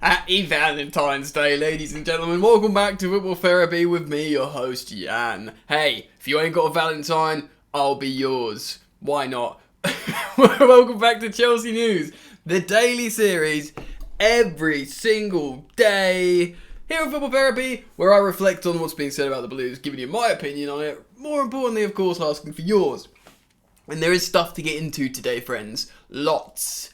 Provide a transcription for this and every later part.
Happy Valentine's Day, ladies and gentlemen. Welcome back to Football Therapy with me, your host, Jan. Hey, if you ain't got a Valentine, I'll be yours. Why not? Welcome back to Chelsea News, the daily series, every single day. Here at Football Therapy, where I reflect on what's being said about the Blues, giving you my opinion on it. More importantly, of course, asking for yours. And there is stuff to get into today, friends. Lots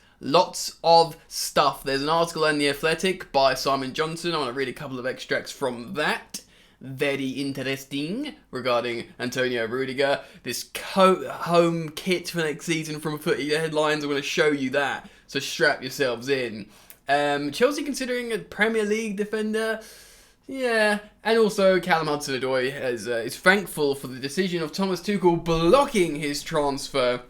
of stuff. There's an article in The Athletic by Simon Johnson. I want to read a couple of extracts from that. Very interesting regarding Antonio Rudiger. This home kit for next season from Footy Headlines. I'm going to show you that. So strap yourselves in. Chelsea considering a Premier League defender. Yeah, and also Callum Hudson-Odoi is thankful for the decision of Thomas Tuchel blocking his transfer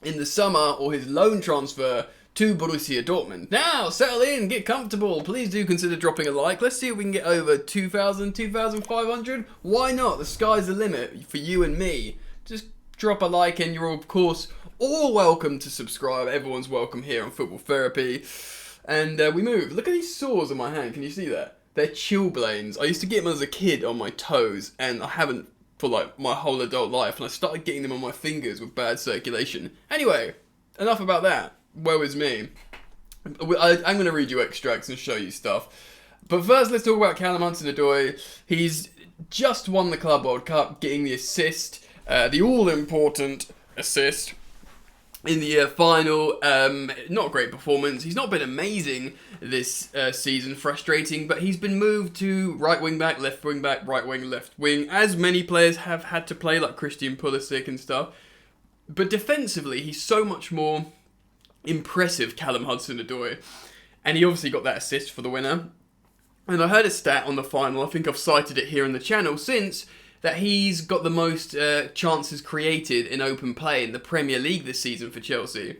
in the summer, or his loan transfer to Borussia Dortmund. Now, settle in, get comfortable. Please do consider dropping a like. Let's see if we can get over 2,000, 2,500. Why not? The sky's the limit for you and me. Just drop a like, and you're, of course, all welcome to subscribe. Everyone's welcome here on Football Therapy. And we move. Look at these sores on my hand. Can you see that? They're chilblains. I used to get them as a kid on my toes, and I haven't for like my whole adult life, and I started getting them on my fingers with bad circulation. Anyway, enough about that. Woe is me. I'm going to read you extracts and show you stuff. But first, let's talk about Callum Hudson-Odoi. He's just won the Club World Cup, getting the assist, the all-important assist in the final. Not a great performance. He's not been amazing this season, frustrating, but he's been moved to right wing back, left wing back, right wing, left wing, as many players have had to play, like Christian Pulisic and stuff. But defensively, he's so much more impressive, Callum Hudson-Odoi, and he obviously got that assist for the winner. And I heard a stat on the final, I think I've cited it here on the channel since, that he's got the most chances created in open play in the Premier League this season for Chelsea.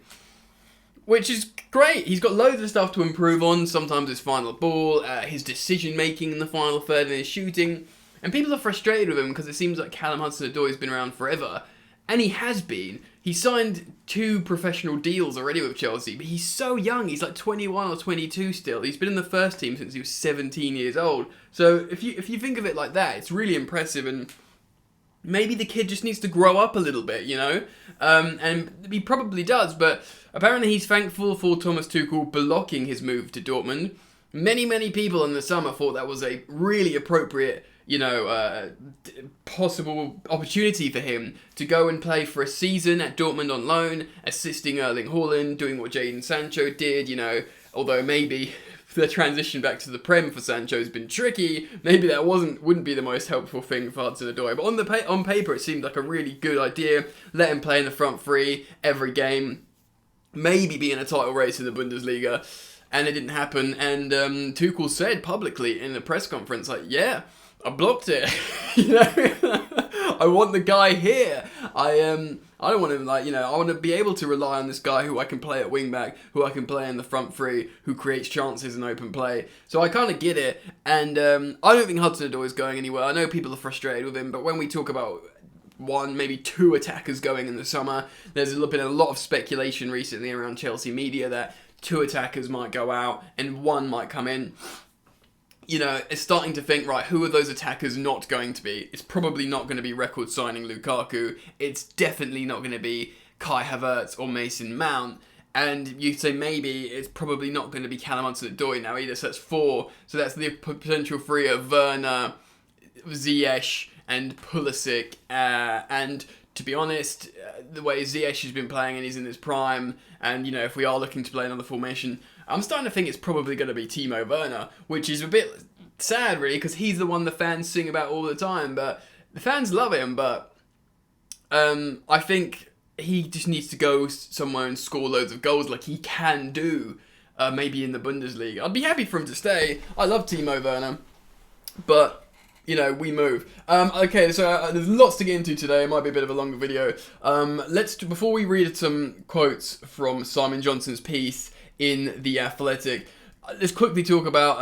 Which is great. He's got loads of stuff to improve on. Sometimes his final ball, his decision making in the final third, and his shooting. And people are frustrated with him because it seems like Callum Hudson-Odoi has been around forever. And he has been. He signed 2 professional deals already with Chelsea, but he's so young. He's like 21 or 22 still. He's been in the first team since he was 17 years old. So if you think of it like that, it's really impressive, and maybe the kid just needs to grow up a little bit, you know? And he probably does, but apparently he's thankful for Thomas Tuchel blocking his move to Dortmund. Many people in the summer thought that was a really appropriate, possible opportunity for him to go and play for a season at Dortmund on loan, assisting Erling Haaland, doing what Jadon Sancho did, although maybe the transition back to the Prem for Sancho has been tricky. Maybe that wouldn't be the most helpful thing for Hudson-Odoi, but on paper it seemed like a really good idea. Let him play in the front three every game, maybe be in a title race in the Bundesliga, and it didn't happen. And Tuchel said publicly in the press conference, like, yeah, I blocked it. I want the guy here. I don't want him, I want to be able to rely on this guy who I can play at wing back, who I can play in the front three, who creates chances in open play. So I kind of get it, and I don't think Hudson-Odoi is going anywhere. I know people are frustrated with him, but when we talk about 1, maybe 2 attackers going in the summer, there's been a lot of speculation recently around Chelsea media that 2 attackers might go out and 1 might come in. It's starting to think, right, who are those attackers not going to be? It's probably not going to be record signing Lukaku. It's definitely not going to be Kai Havertz or Mason Mount. And you'd say maybe it's probably not going to be Callum Hudson-Odoi now either. So that's 4. So that's the potential 3 of Werner, Ziyech and Pulisic. And to be honest, the way Ziyech has been playing and he's in his prime, and if we are looking to play another formation, I'm starting to think it's probably going to be Timo Werner, which is a bit sad, really, because he's the one the fans sing about all the time. But the fans love him, but I think he just needs to go somewhere and score loads of goals like he can do, maybe in the Bundesliga. I'd be happy for him to stay. I love Timo Werner, but we move. Okay, so there's lots to get into today. It might be a bit of a longer video. Before we read some quotes from Simon Johnson's piece in The Athletic, let's quickly talk about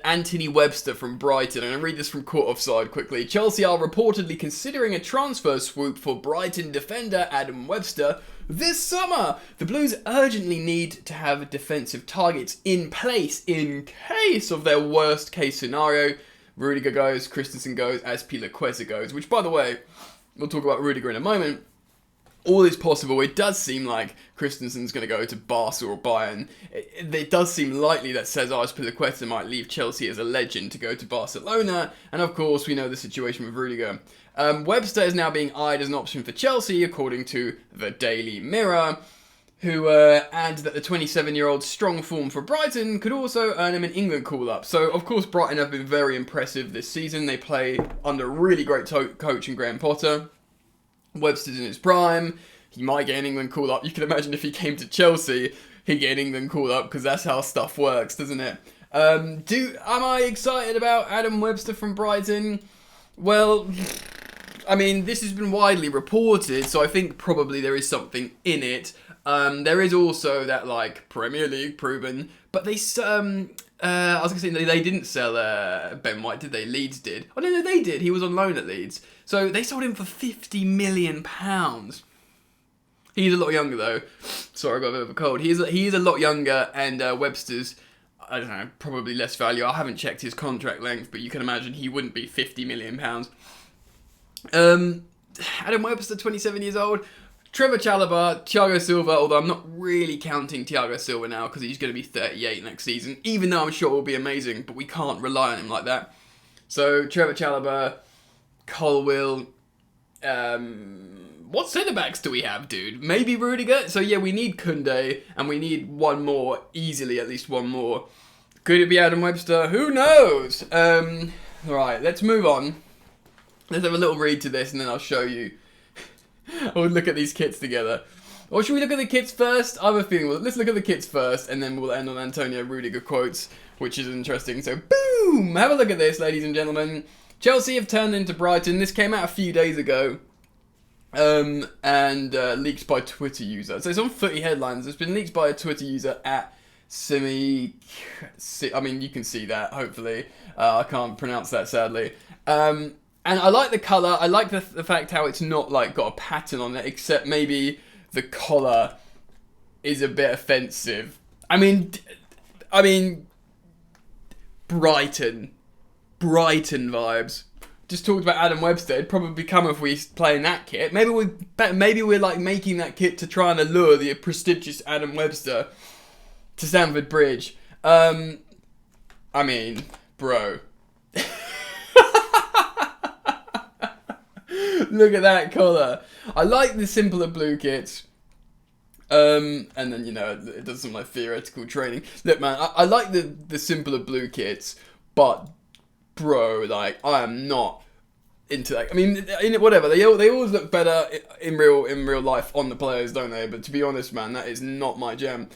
Anthony Webster from Brighton, and I read this from Caught Offside quickly. Chelsea are reportedly considering a transfer swoop for Brighton defender Adam Webster this summer. The Blues urgently need to have defensive targets in place in case of their worst case scenario. Rudiger goes, Christensen goes, Azpilicueta goes, which, by the way, we'll talk about Rudiger in a moment. All is possible. It does seem like Christensen's going to go to Barca or Bayern. It does seem likely that Cesar Azpilicueta might leave Chelsea as a legend to go to Barcelona. And of course, we know the situation with Rudiger. Webster is now being eyed as an option for Chelsea, according to the Daily Mirror, who adds that the 27-year-old's strong form for Brighton could also earn him an England call-up. So, of course, Brighton have been very impressive this season. They play under really great coach in Graham Potter. Webster's in his prime. He might get an England call-up. You can imagine if he came to Chelsea, he'd get an England call-up, because that's how stuff works, doesn't it? Am I excited about Adam Webster from Brighton? Well, I mean, this has been widely reported, so I think probably there is something in it. There is also that, like, Premier League proven, but they, I was going to say, they didn't sell Ben White, did they? Leeds did. Oh, no, they did. He was on loan at Leeds. So they sold him for £50 million. He's a lot younger, though. Sorry, I got a bit of a cold. He is a lot younger, and Webster's, I don't know, probably less value. I haven't checked his contract length, but you can imagine he wouldn't be £50 million. Adam Webster, 27 years old. Trevor Chalobah, Thiago Silva, although I'm not really counting Thiago Silva now because he's going to be 38 next season, even though I'm sure it will be amazing, but we can't rely on him like that. So, Trevor Chalobah, Colwill, what centre-backs do we have, dude? Maybe Rudiger? So, yeah, we need Koundé, and we need one more, easily at least one more. Could it be Adam Webster? Who knows? Right, let's move on. Let's have a little read to this, and then I'll show you. We'll look at these kits together. Or should we look at the kits first? I have a feeling, let's look at the kits first, and then we'll end on Antonio Rudiger quotes, which is interesting. So, boom! Have a look at this, ladies and gentlemen. Chelsea have turned into Brighton. This came out a few days ago, and leaked by a Twitter user. So it's on Footy Headlines. It's been leaked by a Twitter user at Simi. I mean, you can see that, hopefully. I can't pronounce that, sadly. And I like the colour. I like the fact how it's not like got a pattern on it, except maybe the collar is a bit offensive. I mean, Brighton vibes. Just talked about Adam Webster. It'd probably come if we play in that kit. Maybe we're like making that kit to try and allure the prestigious Adam Webster to Stamford Bridge. I mean, bro. Look at that colour. I like the simpler blue kits. And then, you know, it does some like theoretical training. Look, man, I like the simpler blue kits, but bro, like, I am not into that. I mean, whatever. They always look better in real life on the players, don't they? But to be honest, man, that is not my jam.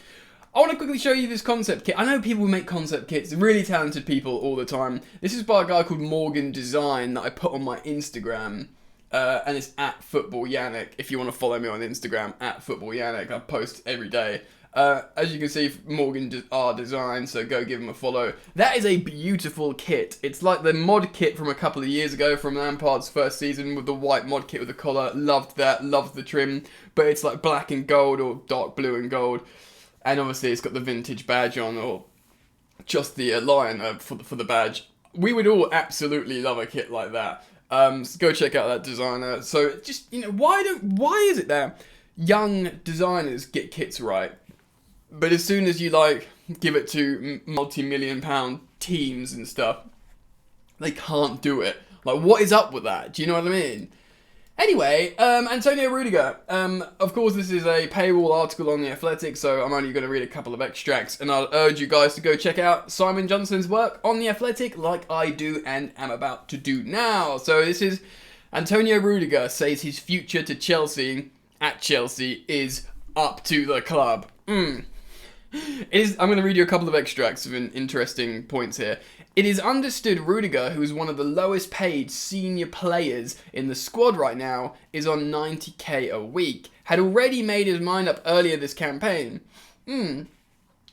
I want to quickly show you this concept kit. I know people make concept kits, really talented people all the time. This is by a guy called Morgan Design that I put on my Instagram. And it's at Football Yannick. If you want to follow me on Instagram, at Football Yannick, I post every day. As you can see, Morgan R Design, so go give him a follow. That is a beautiful kit. It's like the mod kit from a couple of years ago from Lampard's first season with the white mod kit with the collar. Loved that, loved the trim. But it's like black and gold or dark blue and gold. And obviously it's got the vintage badge on, or just the lion for the badge. We would all absolutely love a kit like that. So go check out that designer. So just, you know, why is it that young designers get kits right, but as soon as you like give it to multi-million-pound teams and stuff, they can't do it? Like, what is up with that? Do you know what I mean? Anyway, Antonio Rudiger. Of course, this is a paywall article on The Athletic, so I'm only going to read a couple of extracts, and I'll urge you guys to go check out Simon Johnson's work on The Athletic, like I do and am about to do now. So this is Antonio Rudiger says his future to Chelsea, at Chelsea, is up to the club. I'm going to read you a couple of extracts of interesting points here. It is understood Rudiger, who is one of the lowest paid senior players in the squad right now, is on 90k a week, had already made his mind up earlier this campaign.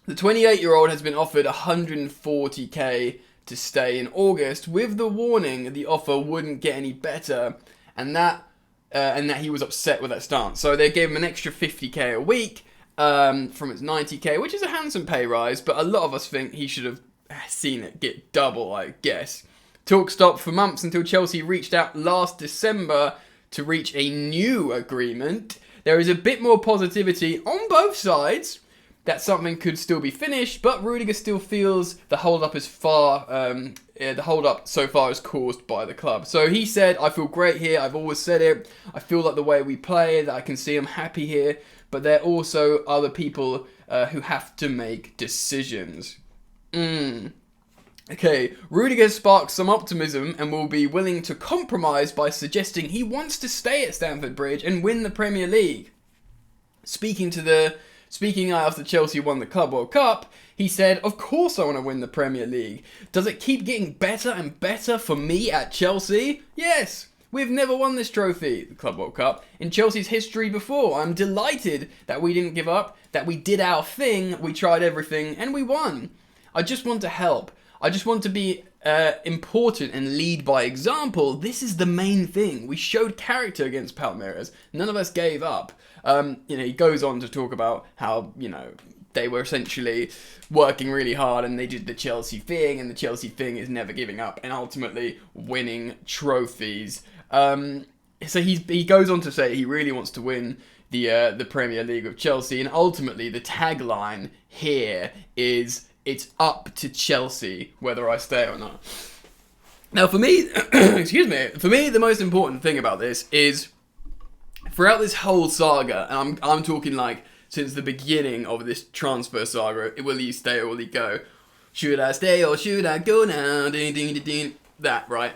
The 28-year-old has been offered 140k to stay in August, with the warning the offer wouldn't get any better, and that he was upset with that stance. So they gave him an extra 50k a week from its 90k, which is a handsome pay rise, but a lot of us think he should have seen it get double, I guess. Talk stopped for months until Chelsea reached out last December to reach a new agreement. There is a bit more positivity on both sides that something could still be finished, but Rudiger still feels the hold-up so far is caused by the club. So he said, "I feel great here. I've always said it. I feel like the way we play, that I can see I'm happy here, but there are also other people who have to make decisions." Okay, Rudiger sparks some optimism and will be willing to compromise by suggesting he wants to stay at Stamford Bridge and win the Premier League. Speaking after Chelsea won the Club World Cup, he said, "Of course I want to win the Premier League. Does it keep getting better and better for me at Chelsea? Yes. We've never won this trophy, the Club World Cup, in Chelsea's history before. I'm delighted that we didn't give up, that we did our thing, we tried everything, and we won. I just want to help. I just want to be important and lead by example. This is the main thing. We showed character against Palmeiras. None of us gave up." He goes on to talk about how, they were essentially working really hard and they did the Chelsea thing, and the Chelsea thing is never giving up and ultimately winning trophies. So he goes on to say he really wants to win the Premier League with Chelsea, and ultimately the tagline here is, "It's up to Chelsea whether I stay or not." Now for me, the most important thing about this is, throughout this whole saga, and I'm talking like since the beginning of this transfer saga, will he stay or will he go? Should I stay or should I go now? Ding, ding, ding, ding. That, right?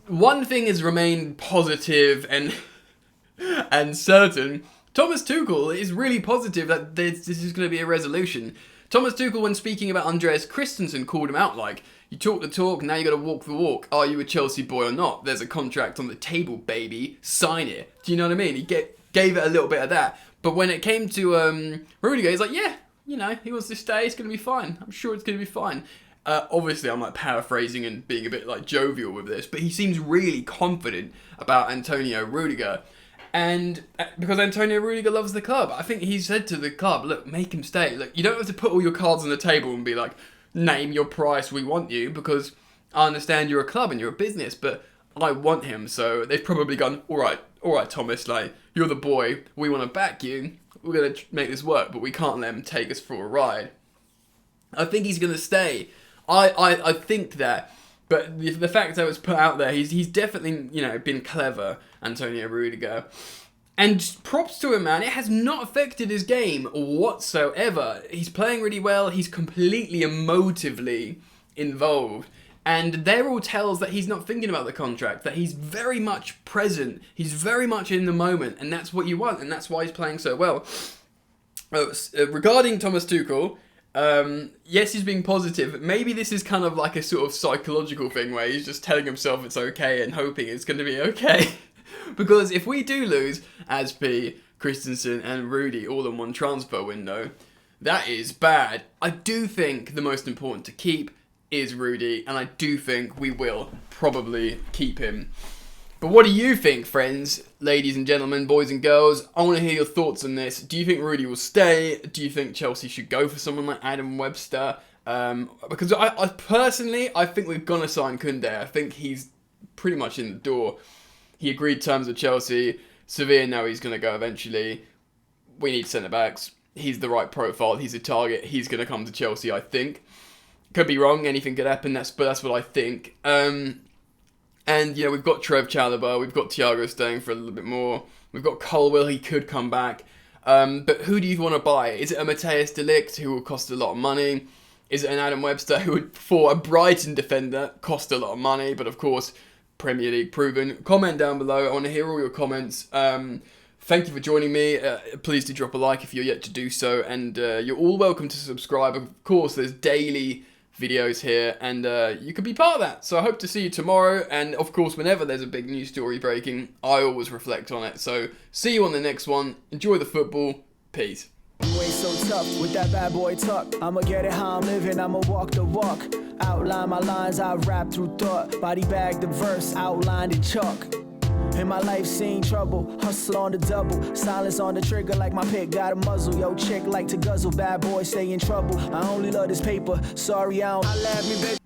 One thing has remained positive and certain. Thomas Tuchel is really positive that this is going to be a resolution. Thomas Tuchel, when speaking about Andreas Christensen, called him out like, "You talk the talk, now you got to walk the walk. Are you a Chelsea boy or not? There's a contract on the table, baby. Sign it." Do you know what I mean? He gave it a little bit of that. But when it came to Rudiger, he's like, "Yeah, he wants to stay. It's going to be fine. I'm sure it's going to be fine." Obviously, I'm like paraphrasing and being a bit like jovial with this, but he seems really confident about Antonio Rudiger. And because Antonio Rudiger loves the club, I think he said to the club, "Look, make him stay. Look, you don't have to put all your cards on the table and be like, name your price, we want you, because I understand you're a club and you're a business, but I want him." So they've probably gone, all right, Thomas, like, you're the boy, we want to back you, we're going to make this work, but we can't let him take us for a ride. I think he's going to stay. I think that. But the fact that it was put out there, he's definitely, been clever, Antonio Rudiger. And props to him, man. It has not affected his game whatsoever. He's playing really well. He's completely emotively involved. And they're all tells that he's not thinking about the contract, that he's very much present. He's very much in the moment. And that's what you want. And that's why he's playing so well. Regarding Thomas Tuchel, yes, he's being positive. Maybe this is kind of like a sort of psychological thing where he's just telling himself it's okay and hoping it's going to be okay. Because if we do lose Aspi, Christensen and Rudy all in one transfer window, that is bad. I do think the most important to keep is Rudy, and I do think we will probably keep him. But what do you think, friends, ladies and gentlemen, boys and girls? I want to hear your thoughts on this. Do you think Rudy will stay? Do you think Chelsea should go for someone like Adam Webster? Because I personally, I think we're going to sign Koundé. I think he's pretty much in the door. He agreed terms with Chelsea. Sevilla know he's going to go eventually. We need centre-backs. He's the right profile. He's a target. He's going to come to Chelsea, I think. Could be wrong. Anything could happen. But that's what I think. And, we've got Trev Chalobah. We've got Thiago staying for a little bit more. We've got Colwill. He could come back. But who do you want to buy? Is it a Matthias de Ligt, who will cost a lot of money? Is it an Adam Webster, who would, for a Brighton defender, cost a lot of money? But, of course, Premier League proven. Comment down below. I want to hear all your comments. Thank you for joining me. Please do drop a like if you're yet to do so. And you're all welcome to subscribe. Of course, there's daily videos here, and you could be part of that. So I hope to see you tomorrow, and of course whenever there's a big news story breaking, I always reflect on it. So see you on the next one. Enjoy the football. Peace. tough with that bad boy tuck. I'ma get it how I'm living, I'ma walk the walk. Outline my lines, I rap through thought. Body bag the verse, outlined in chalk. In my life seen trouble, hustle on the double. Silence on the trigger like my pick got a muzzle. Yo chick like to guzzle, bad boy stay in trouble. I only love this paper, sorry I don't. I laugh me bitch.